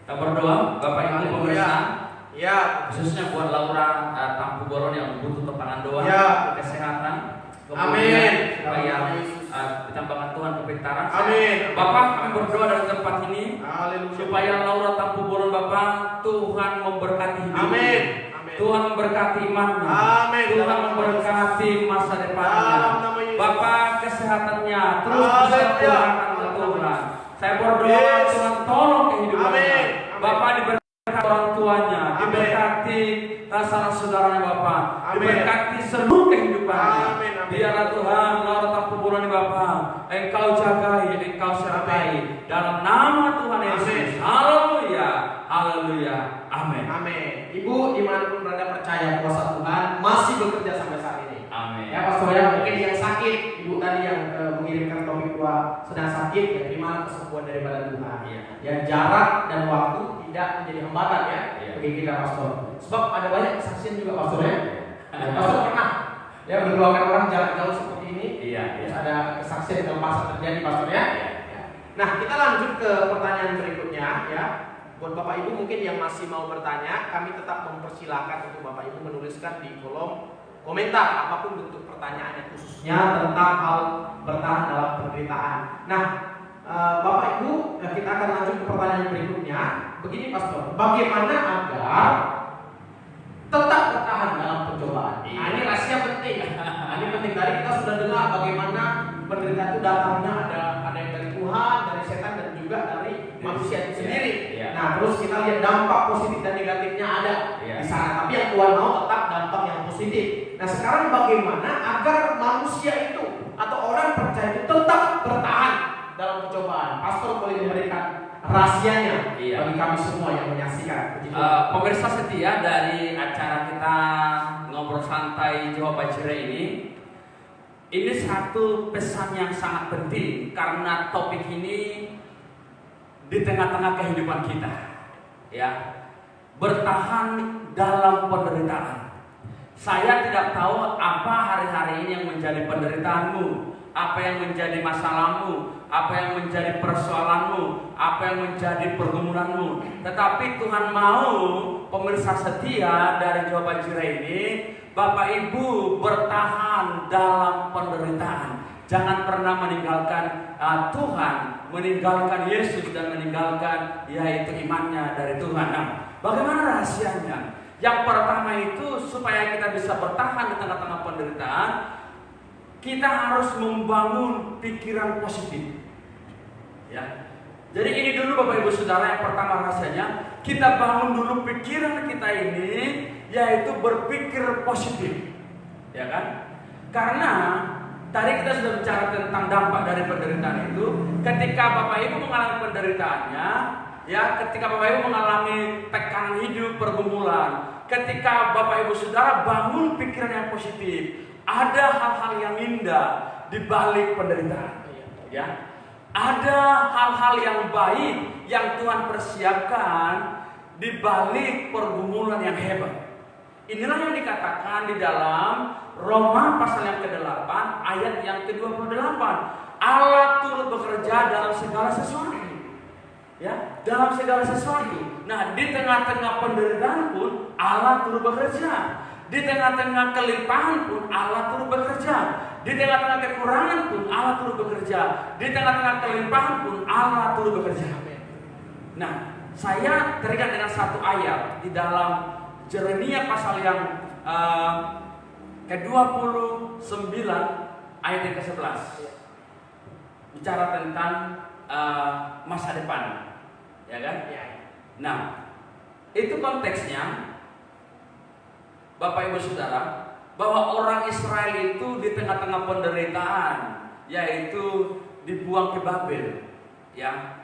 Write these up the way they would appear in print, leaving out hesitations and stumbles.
Kita berdoa, Bapak Ibu pemirsa, ya, khususnya buat Laura Tampu Boron yang butuh tangan doa, ya, kesehatan, amin, supaya ditambahkan Tuhan kepintaran. amin. Bapak, kami berdoa dari tempat ini, Haleluya. supaya Laura Tampu Boron Bapak, Tuhan memberkati hidupnya. Amin. Tuhan memberkati imannya. Amin. Tuhan memberkati masa depannya. Bapak kesehatannya terus bisa Tuhan oleh Tuhan. Saya berdoa Tuhan tolong kehidupannya. Bapak diberkati orang tuanya, diberkati sanak saudaranya Bapak, diberkati seluruh kehidupannya. Biarlah Tuhan Laura Tampu Boron Bapak, Engkau jagai, Engkau sertai dalam nama Tuhan Yesus. Haleluya, haleluya, amin. Amin. Ibu dimanapun berada percaya kuasa Tuhan masih bekerja sampai saat ini. Amin. Ya pastor ya, mungkin yang sakit, ibu tadi yang mengirimkan topik bahwa sedang sakit, ya terima kesembuhan daripada Tuhan. Iya. Ya jarak dan waktu tidak menjadi hambatan ya bagi kita pastor. Sebab ada banyak kesaksian juga pastor ya. Pastor pernah ya mendoakan orang jarak jauh seperti ini. Iya. Terus ada kesaksian kelepasan terjadi pastor ya. Nah kita lanjut ke pertanyaan berikutnya ya. Buat Bapak Ibu mungkin yang masih mau bertanya, kami tetap mempersilahkan untuk Bapak Ibu menuliskan di kolom komentar apapun bentuk pertanyaannya, khususnya tentang hal bertahan dalam penderitaan. Nah, Bapak Ibu, kita akan lanjut ke pertanyaan berikutnya. Begini Pastor, bagaimana agar tetap bertahan dalam pencobaan? Nah, ini rahasia penting. Ini penting. Tadi kita sudah dengar bagaimana penderitaan itu datangnya ada yang dari Tuhan, dari setan, dan juga dari manusia itu sendiri. Nah, terus kita lihat dampak positif dan negatifnya ada di sana. Tapi yang Tuhan mau tetap dampak yang positif. Nah, sekarang bagaimana agar manusia itu atau orang percaya itu tetap bertahan dalam pencobaan? Pastor boleh memberikan rahasianya bagi kami semua yang menyaksikan. Pemirsa setia dari acara kita ngobrol santai Jawa Bajire ini satu pesan yang sangat penting karena topik ini di tengah-tengah kehidupan kita, ya, bertahan dalam penderitaan. Saya tidak tahu apa hari-hari ini yang menjadi penderitaanmu, apa yang menjadi masalahmu, apa yang menjadi persoalanmu, apa yang menjadi pergumulanmu. Tetapi Tuhan mau pemirsa setia dari Jawa Bajire ini, Bapak Ibu bertahan dalam penderitaan. Jangan pernah meninggalkan Tuhan, meninggalkan Yesus dan meninggalkan yaitu imannya dari Tuhan. Nah, bagaimana rahasianya? Yang pertama itu supaya kita bisa bertahan di tengah-tengah penderitaan, kita harus membangun pikiran positif. Ya. Jadi ini dulu Bapak Ibu Saudara, yang pertama rahasianya, kita bangun dulu pikiran kita ini yaitu berpikir positif. Ya kan? Karena tadi kita sudah bicara tentang dampak dari penderitaan itu. Ketika Bapak Ibu mengalami penderitaannya, ya, ketika Bapak Ibu mengalami tekanan hidup, pergumulan, ketika Bapak Ibu Saudara bangun pikiran yang positif, ada hal-hal yang indah di balik penderitaan. Ya, ada hal-hal yang baik yang Tuhan persiapkan di balik pergumulan yang hebat. Inilah yang dikatakan di dalam Roma pasal yang ke-8 ayat yang ke-28. Allah turut bekerja dalam segala sesuatu. Ya, dalam segala sesuatu. Nah, di tengah-tengah penderitaan pun Allah turut bekerja. Di tengah-tengah kelimpahan pun Allah turut bekerja. Di tengah-tengah kekurangan pun Allah turut bekerja. Di tengah-tengah kelimpahan pun Allah turut bekerja. Nah, saya teringat dengan satu ayat di dalam Yeremia pasal yang ke-29 ayat yang ke-11. Bicara tentang masa depan, ya kan? Nah, itu konteksnya Bapak Ibu Saudara, bahwa orang Israel itu di tengah-tengah penderitaan, yaitu dibuang ke Babel, ya.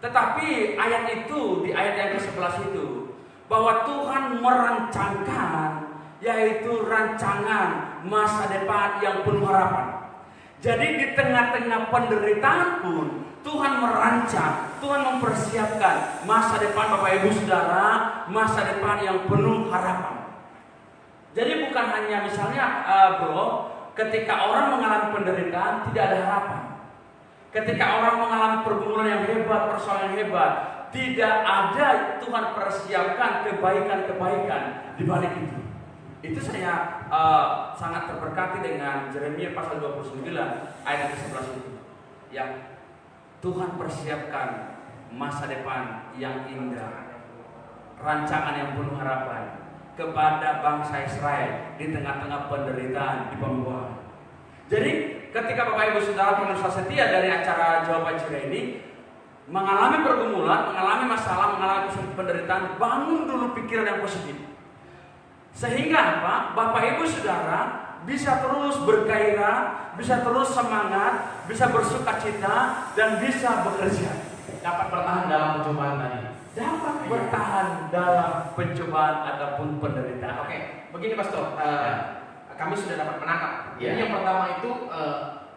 Tetapi ayat itu, di ayat yang ke-11 itu, bahwa Tuhan merancangkan, yaitu rancangan masa depan yang penuh harapan. Jadi di tengah-tengah penderitaan pun Tuhan merancang, Tuhan mempersiapkan masa depan Bapak Ibu Saudara, masa depan yang penuh harapan. Jadi bukan hanya misalnya ketika orang mengalami penderitaan tidak ada harapan. Ketika orang mengalami pergumulan yang hebat, persoalan yang hebat, tidak ada Tuhan persiapkan kebaikan-kebaikan di balik itu. Itu saya sangat terberkati dengan Yeremia pasal 29 ayat 11 itu. Ya, Tuhan persiapkan masa depan yang indah, rancangan yang penuh harapan kepada bangsa Israel di tengah-tengah penderitaan di pembuangan. Jadi ketika Bapak Ibu Saudara pemirsa setia dari acara Jawaban Cerai ini mengalami pergumulan, mengalami masalah, mengalami penderitaan, bangun dulu pikiran yang positif. Sehingga apa? Bapak Ibu Saudara bisa terus bergairah, bisa terus semangat, bisa bersukacita, dan bisa bekerja. Dapat bertahan dalam pencobaan tadi. Dapat bertahan dalam pencobaan ataupun penderitaan. Oke, begini Pastor, kami sudah dapat menangkap. Ya. Jadi yang pertama itu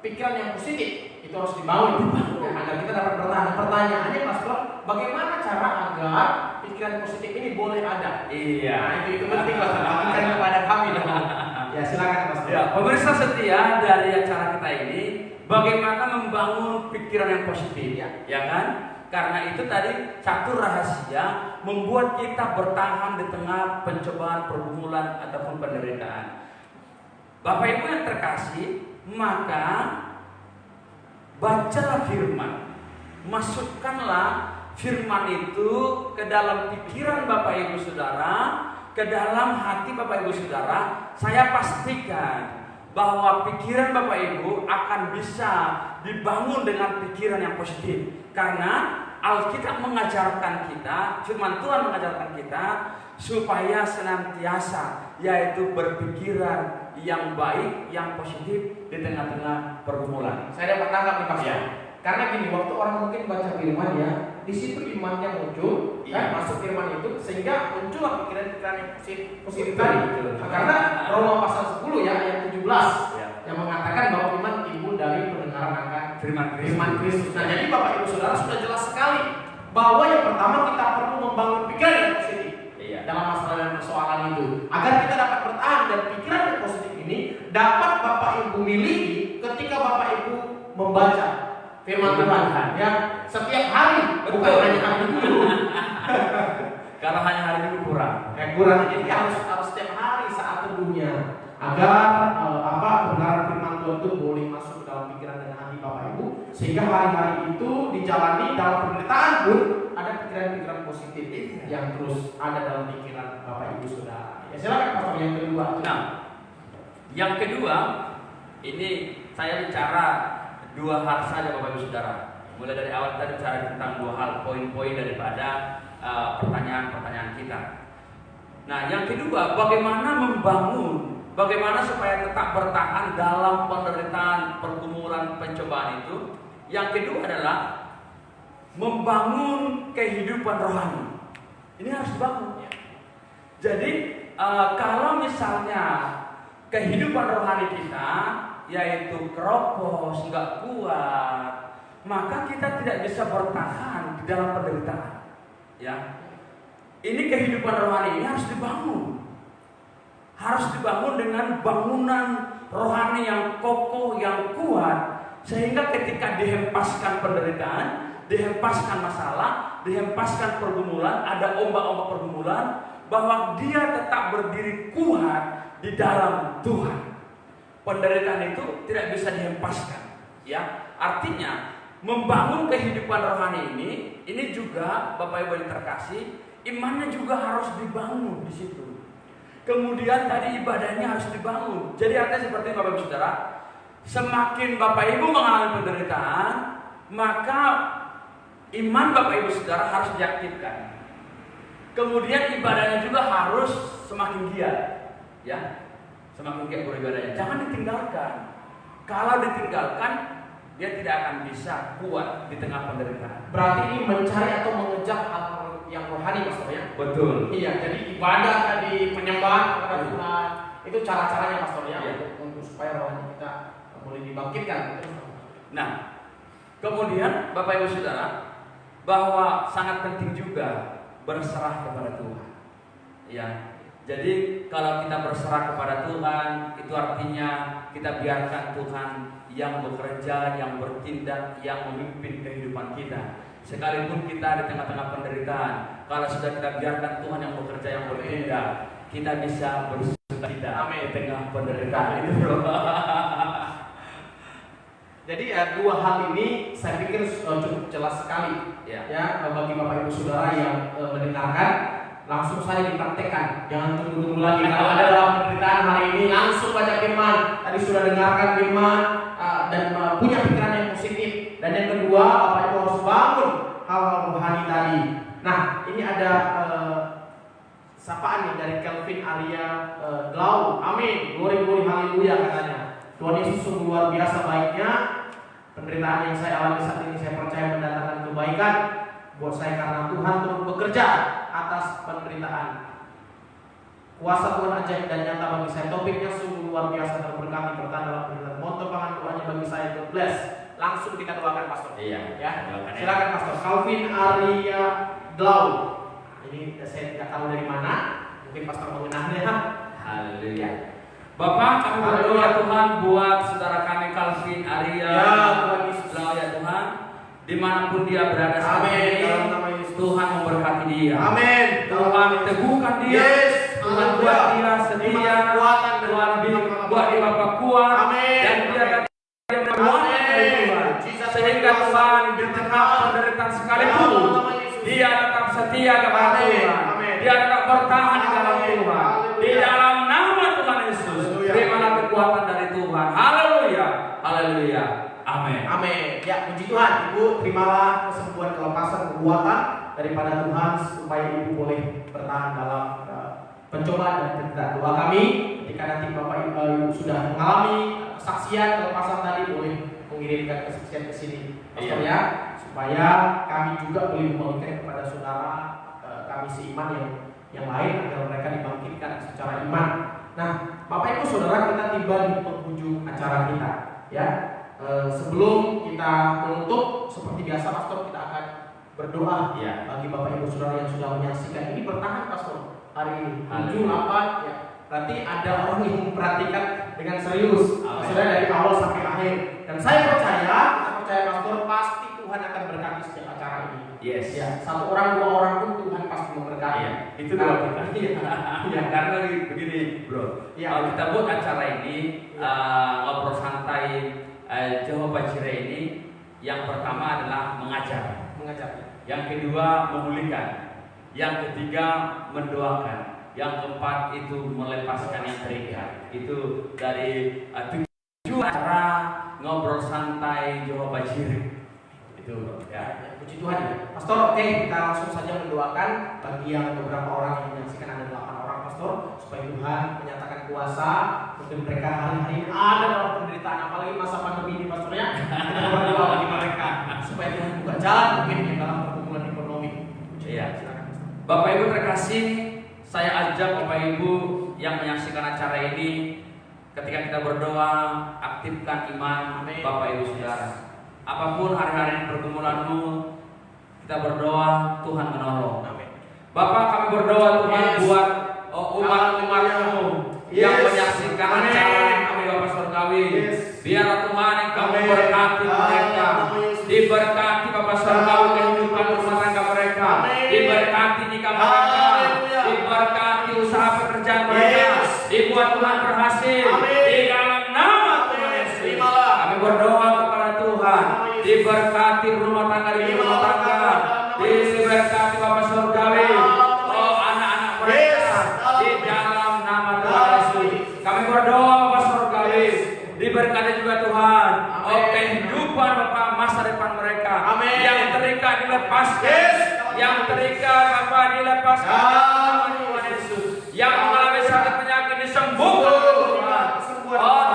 pikiran yang positif itu harus dibangun agar kita dapat bertahan. Pertanyaannya Pastor, bagaimana cara agar pikiran positif ini boleh ada? Iya. Nah, itu penting Pastor. Bagikan kepada kami dong. Ya silakan Pastor. Ya, pemirsa setia dari acara kita ini, bagaimana membangun pikiran yang positif, ya kan? Karena itu tadi satu rahasia membuat kita bertahan di tengah pencobaan, pergumulan ataupun penderitaan. Bapak Ibu yang terkasih, maka bacalah firman, masukkanlah firman itu ke dalam pikiran Bapak Ibu Saudara, ke dalam hati Bapak Ibu Saudara. Saya pastikan bahwa pikiran Bapak Ibu akan bisa dibangun dengan pikiran yang positif. Karena Alkitab mengajarkan kita, firman Tuhan mengajarkan kita supaya senantiasa yaitu berpikiran yang baik, yang positif di tengah-tengah pergumulan. Saya dapat tangkap nih Pastor. Ya. Karena gini, waktu orang mungkin baca firman ya, di situ imannya muncul, Iya. kan masuk firman itu sehingga muncullah pikiran-pikiran yang positif Betul, tadi. betul. Karena Roma pasal 10 ya ayat 17 Ya. yang mengatakan bahwa iman timbul dari pendengaran akan Firman Kristus. Nah, jadi Bapak Ibu Saudara sudah jelas sekali bahwa yang pertama kita perlu membangun pikiran yang positif. Iya. Dalam masalah dan persoalan itu, agar kita dapat bertahan, dan pikiran yang positif ini dapat Bapak Ibu miliki ketika Bapak Ibu membaca firman Tuhan ya setiap hari, bukan hanya hari itu. Kalau hanya hari itu kurang. Kurang, jadi harus setiap hari saat teduhnya, agar kebenaran firman Tuhan itu boleh masuk dalam pikiran dan hati Bapak Ibu, sehingga hari-hari itu dijalani dalam penderitaan pun ada pikiran-pikiran positif yang terus ada dalam pikiran Bapak Ibu Saudara. Ya silakan Pastor yang kedua. Nah, yang kedua ini saya bicara dua hal saja Bapak Ibu Saudara. Mulai dari awal tadi bicara tentang dua hal, poin-poin daripada pertanyaan-pertanyaan kita. Nah, yang kedua, bagaimana supaya tetap bertahan dalam penderitaan, pergumulan, pencobaan itu. Yang kedua adalah membangun kehidupan rohani. Ini harus dibangun. Jadi kalau misalnya kehidupan rohani kita yaitu keropos, nggak kuat, maka kita tidak bisa bertahan di dalam penderitaan. Ya, ini kehidupan rohani ini harus dibangun. Harus dibangun dengan bangunan rohani yang kokoh, yang kuat, sehingga ketika dihempaskan penderitaan, dihempaskan masalah, dihempaskan pergumulan, ada ombak-ombak pergumulan, bahwa dia tetap berdiri kuat di dalam Tuhan. Penderitaan itu tidak bisa dihempaskan. Ya, artinya membangun kehidupan rohani ini juga Bapak Ibu yang terkasih, imannya juga harus dibangun di situ. Kemudian tadi ibadahnya harus dibangun. Jadi artinya seperti Bapak Ibu Saudara, semakin Bapak Ibu mengalami penderitaan, maka iman Bapak Ibu Saudara harus diaktifkan. Kemudian ibadahnya juga harus semakin giat, ya, semakin giat beribadahnya. Jangan ditinggalkan. Kalau ditinggalkan, dia tidak akan bisa kuat di tengah penderitaan. Berarti ini mencari atau mengejar hal yang rohani, Pastor ya? Betul. Iya, jadi ibadah tadi, penyembahan kepada Tuhan, itu cara-caranya Pastor ya, untuk supaya rohani kita boleh dibangkitkan. Nah, kemudian Bapak Ibu Saudara, bahwa sangat penting juga berserah kepada Tuhan. Ya, jadi kalau kita berserah kepada Tuhan, itu artinya kita biarkan Tuhan yang bekerja, yang bertindak, yang memimpin kehidupan kita, Sekalipun kita di tengah-tengah penderitaan, kalau sudah kita biarkan Tuhan yang bekerja, yang bertindak, kita bisa bersukacita di tengah penderitaan itu, bro. Jadi dua hal ini saya pikir cukup jelas sekali ya bagi Bapak Ibu Saudara yang mendengarkan. Langsung saya dipraktekkan, jangan tunggu-tunggu lagi. Kalau ada dalam penderitaan hari ini, langsung baca firman. Tadi sudah dengarkan firman dan punya pikiran yang positif. Dan yang kedua, Bapak Ibu harus bangun hal-hal rohani tadi. Nah, ini ada sapaan nih dari Kelvin Arya Glau. Amin, glory haleluya katanya. Tuhan Yesus sungguh luar biasa baiknya. Penderitaan yang saya alami saat ini, saya percaya mendatangkan kebaikan buat saya karena Tuhan terus bekerja atas penderitaan. Kuasa Tuhan ajaib dan nyata bagi saya. Topiknya sungguh luar biasa, terberkati bertahan dalam penderitaan. Mohon topangan doanya bagi saya. God bless. Langsung kita doakan Pastor. Iya. Ya. Silakan Pastor. Kelvin Arya Glau. Ini saya tidak tahu dari mana. Mungkin Pastor mengenalnya. Haleluya. Bapak, kami berdoa Tuhan buat saudara kami Kelvin Arya Glau ya Tuhan. Dimanapun dia berada saat ini, Tuhan memberkati dia. Amin. Tuhan teguhkan dia. Tuhan buat dia setia. Tuhan buat dia Bapak kuat. Dan biarkan dia berwarna dari Tuhan. Sehingga Tuhan di tengah penderitaan sekalipun, dia tetap setia kepada Tuhan. Dia tetap bertahan di dalam Tuhan. Di dalam nama Tuhan Yesus, terimalah kekuatan dari Tuhan. Haleluya. Haleluya. Amin. Amin. Ya, puji Tuhan. Ibu, terimalah kesembuhan, kelepasan, kekuatan daripada Tuhan supaya Ibu boleh bertahan dalam pencobaan dan penderitaan. Doa kami ketika nanti Bapak Ibu sudah mengalami kesaksian kelepasan tadi, boleh mengirimkan kesaksian ke sini, Pastor ya, supaya kami juga boleh membagikan kepada saudara kami seiman yang lain agar mereka dibangkitkan secara iman. Nah, Bapak Ibu Saudara, kita tiba di penghujung acara kita, ya. Sebelum kita menutup, seperti biasa Pastor, kita akan berdoa bagi Bapak Ibu Saudara yang sudah menyaksikan ini. Bertahan Pastor hari ini 7, 8 ya. Berarti ada orang yang memperhatikan dengan serius Saudara dari awal sampai akhir. Dan saya percaya Pastor, pasti Tuhan akan berkati setiap acara ini. Yes. Ya, satu orang, dua orang pun Tuhan pasti memberkati. Itu doa kita. Ya, karena begini, Bro. Kalau kita buat acara ini ngobrol santai Jehovah Jireh ini, yang pertama adalah mengajar. Yang kedua memulihkan. Yang ketiga mendoakan. Yang keempat itu melepaskan yang terikat. Itu dari 7 acara ngobrol santai Jehovah Jireh. Itu ya. Puji Tuhan ya. Pastor, oke, kita langsung saja mendoakan bagi yang beberapa orang yang menyaksikan, ada 8 orang Pastor, supaya Tuhan menyatakan kuasa. Mungkin mereka hari-hari ini ada dalam penderitaan, apalagi masa pandemi ini Pastor ya. Kita berdoa bagi mereka supaya Tuhan buka jalan mungkin dalam pergumulan ekonomi. Iya. Bapak Ibu terkasih, saya ajak Bapak Ibu yang menyaksikan acara ini, ketika kita berdoa, aktifkan iman. Amin. Bapak Ibu Saudara, apapun hari-hari pergumulanmu, kita berdoa Tuhan menolong. Amin. Bapak, kami berdoa Tuhan buat umat-umatmu yang menyaksikan acara kami Bapak Surgawi. Biarlah Tuhan yang kamu berkati mereka, diberkati Bapak Surgawi kehidupan rumah tangga mereka, diberkati nikah mereka, diberkati usaha pekerjaan mereka, dibuat Tuhan berhasil di dalam nama Tuhan Yesus. Kami berdoa kepada Tuhan, diberkati rumah tangga di rumah tangga, diberkati Bapak Surgawi, anak-anak mereka di dalam nama Tuhan Yesus. Kami berdoa Bapak Surgawi, diberkati juga Tuhan, kehidupan Bapak masa depan mereka. Yang terikat dilepaskan, yang terikat Bapak dilepaskan Tuhan Yesus. Yang mengalami sakit penyakit disembuhkan Tuhan.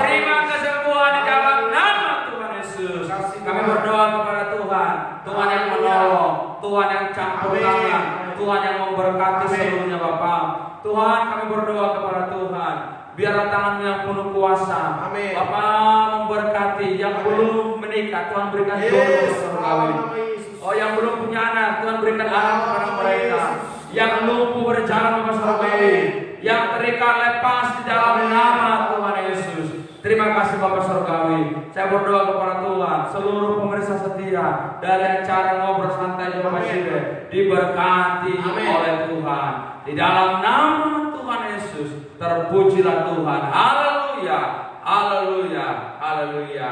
Terima kesembuhan di dalam nama Tuhan Yesus. Kami berdoa kepada Tuhan, Tuhan yang menolong, Tuhan yang campur tangan, Tuhan yang memberkati seluruhnya Bapak. Tuhan, kami berdoa kepada Tuhan, biarlah tangan-Mu yang penuh kuasa. Bapak memberkati yang belum menikah, Tuhan berikan jodoh berkawin. Yang belum punya anak, Tuhan berikan anak kepada mereka. Yang lumpuh berjalan Bapak Surgawi, yang terikat lepas di dalam nama Tuhan Yesus. Terima kasih Bapak Surgawi. Saya berdoa kepada Tuhan, seluruh pemirsa setia dari acara Ngobrol Santai Jehova Jireh diberkati oleh Tuhan. Di dalam nama Tuhan Yesus, terpujilah Tuhan. Haleluya, haleluya, haleluya.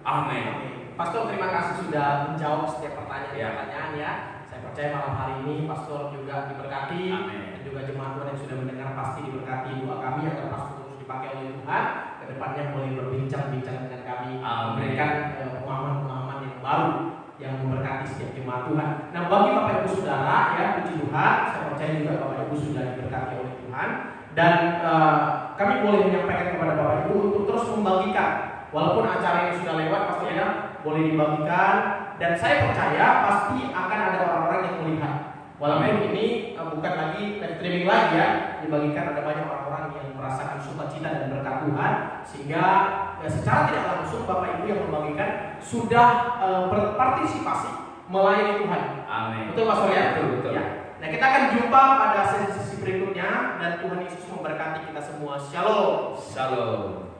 Amin. Pastor, terima kasih sudah menjawab setiap pertanyaan ya. Saya percaya malam hari ini Pastor juga diberkati. Amin. Dan juga jemaat Tuhan yang sudah mendengar pasti diberkati. Doa kami agar Pastor terus dipakai oleh Tuhan. Kedepannya boleh berbincang-bincang dengan kami, memberikan pemahaman-pemahaman yang baru yang memberkati setiap jemaat Tuhan. Nah, bagi Bapak Ibu Saudara ya, puji Tuhan, saya percaya juga Bapak Ibu sudah diberkati oleh Tuhan. Dan kami boleh menyampaikan kepada Bapak Ibu untuk terus membagikan. Walaupun acara yang sudah lewat, Pastor ya, boleh dibagikan. Dan saya percaya pasti akan ada orang-orang yang melihat. Walaupun ini bukan lagi live streaming lagi ya, dibagikan, ada banyak orang-orang yang merasakan sukacita dan berkat Tuhan, sehingga ya, secara tidak langsung Bapak Ibu yang membagikan sudah berpartisipasi melayani Tuhan. Amin. Betul Pastor ya? Betul. Ya. Nah, kita akan jumpa pada sesi berikutnya dan Tuhan Yesus memberkati kita semua. Shalom. Shalom.